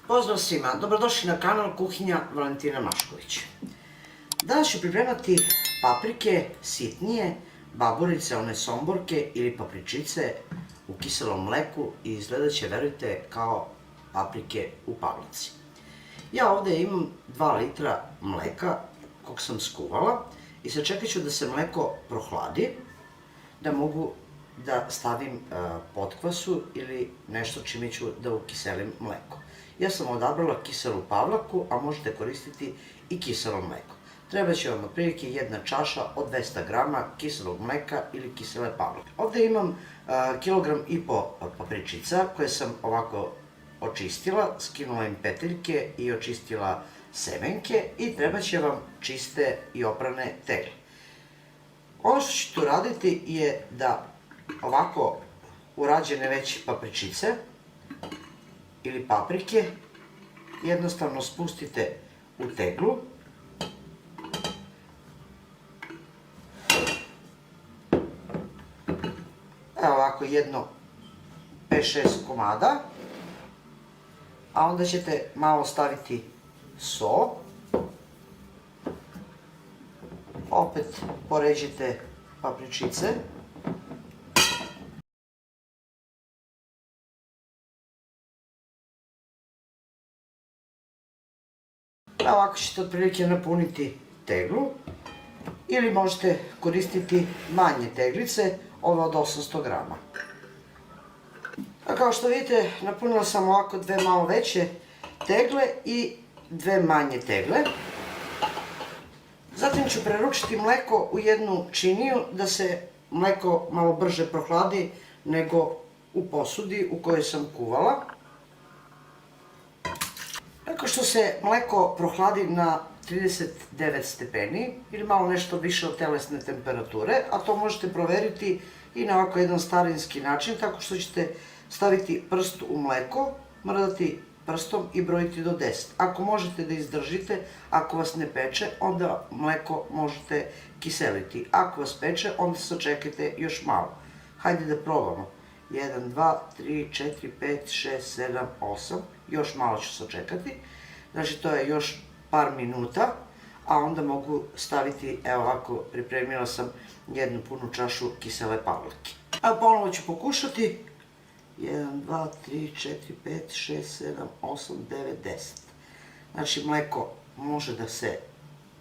Pozdrav svima, dobrodošli na kanal Kuhinja Valentina Mašković. Danas ću pripremati paprike sitnije, baburice, one somborke ili papričice u kiselom mleku i izgledat će, verujte, kao paprike u pavlaci. Ja ovdje imam 2 litra mleka kog sam skuvala i sačekat ću da se mleko prohladi, da mogu da stavim potkvasu ili nešto čime ću da ukiselim mleko. Ja sam odabrala kiselu pavlaku, a možete koristiti i kiselo mleko. Treba će vam otprilike 1 čaša od 200 grama kiselog mleka ili kisele pavlake. Ovdje imam 1,5 kg papričica koje sam ovako očistila, skinula im peteljke i očistila semenke i treba će vam čiste i oprane tegle. Ono što ću tu raditi je da ovako urađene već papričice ili paprike jednostavno spustite u teglu. Evo ovako jedno 5-6 komada, a onda ćete malo staviti so, opet poređite papričice. Ovako ćete otprilike napuniti teglu ili možete koristiti manje teglice, ove od 800 grama. A kao što vidite, napunila sam ovako 2 malo veće tegle i 2 manje tegle. Zatim ću preručiti mleko u jednu činiju da se mleko malo brže prohladi nego u posudi u kojoj sam kuvala. Nakon što se mleko prohladi na 39 stepeni ili malo nešto više od telesne temperature, a to možete proveriti i na ovako jedan starinski način, tako što ćete staviti prst u mleko, mrdati prstom i brojiti do 10. Ako možete da izdržite, ako vas ne peče, onda mleko možete kiseliti. Ako vas peče, onda sačekajte još malo. Hajde da probamo. 1, 2, 3, 4, 5, 6, 7, 8. Još malo ću sačekati. Znači to je još par minuta, a onda mogu staviti, evo ovako, pripremila sam jednu punu čašu kisele pavlake. A ponovo ću pokušati. 1, 2, 3, 4, 5, 6, 7, 8, 9, 10. Znači mleko može da se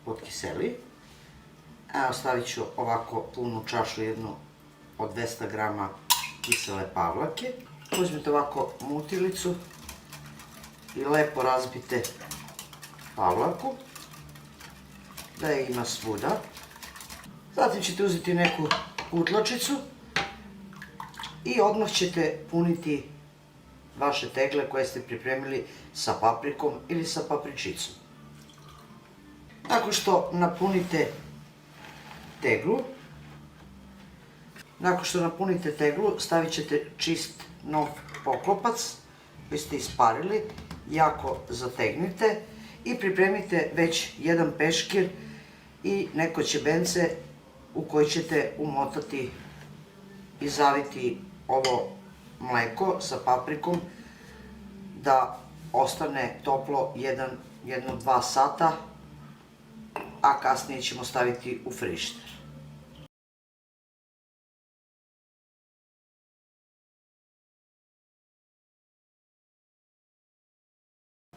potkiseli. Evo stavit ću ovako punu čašu, jednu od 200 grama kisele pavlake. Uzmite ovako mutilicu i lepo razbite pavlaku, da je ima svuda. Zatim ćete uzeti neku kutlačicu i odmah ćete puniti vaše tegle koje ste pripremili sa paprikom ili sa papričicom. Nakon što napunite teglu, stavit ćete čist nov poklopac koji ste isparili, jako zategnite i pripremite već jedan peškir i neko ćebence u koji ćete umotati i zaviti ovo mleko sa paprikom da ostane toplo 1-2 sata, a kasnije ćemo staviti u frižider.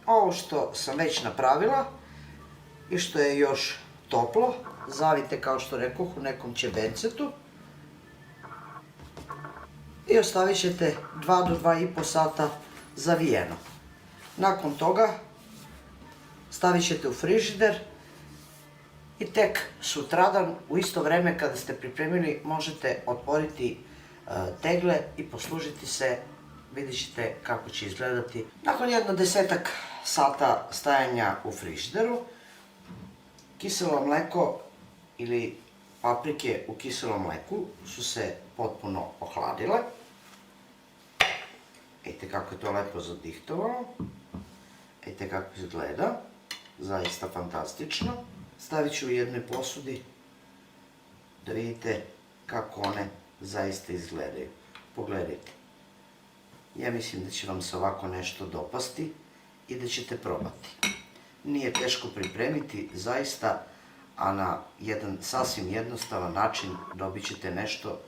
Ovo što sam već napravila i što je još toplo, zavite kao što rekoh u nekom ćebencetu i ostavit ćete 2 do 2,5 sata zavijeno. Nakon toga stavit ćete u frižider i tek sutradan u isto vreme kada ste pripremili možete otvoriti tegle i poslužiti se, vidjet ćete kako će izgledati. Nakon jedno 10-ak sata stajanja u frižideru, kiselo mleko ili paprike u kiselom mleku su se potpuno ohladile. Vidite kako je to lepo zadihtovalo. Vidite kako izgleda. Zaista fantastično. Stavit ću u jednoj posudi da vidite kako one zaista izgledaju. Pogledajte. Ja mislim da će vam se ovako nešto dopasti i da ćete probati. Nije teško pripremiti, zaista, a na jedan sasvim jednostavan način dobit ćete nešto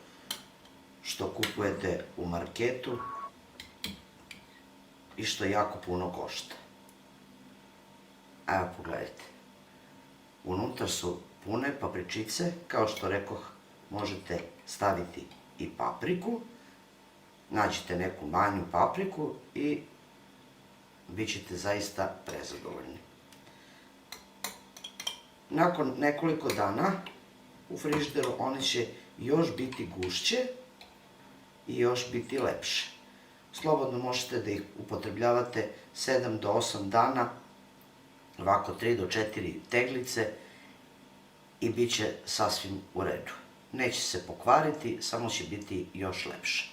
što kupujete u marketu i što jako puno košta. Evo, pogledajte. Unutra su pune papričice, kao što rekoh, možete staviti i papriku, nađite neku manju papriku i bit ćete zaista prezadovoljni. Nakon nekoliko dana u frižideru one će još biti gušće i još biti lepše. Slobodno možete da ih upotrebljavate 7 do 8 dana, ovako 3 do 4 teglice i bit će sasvim u redu. Neće se pokvariti, samo će biti još lepše.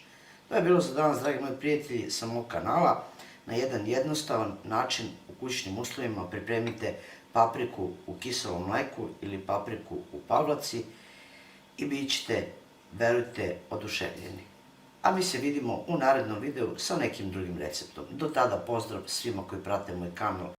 To je bilo za danas, dragi moji prijatelji, sa mog kanala. Na jedan jednostavan način u kućnim uslovima pripremite papriku u kiselom mleku ili papriku u pavlaci i bit ćete, verujte, oduševljeni. A mi se vidimo u narednom videu sa nekim drugim receptom. Do tada pozdrav svima koji prate moj kanal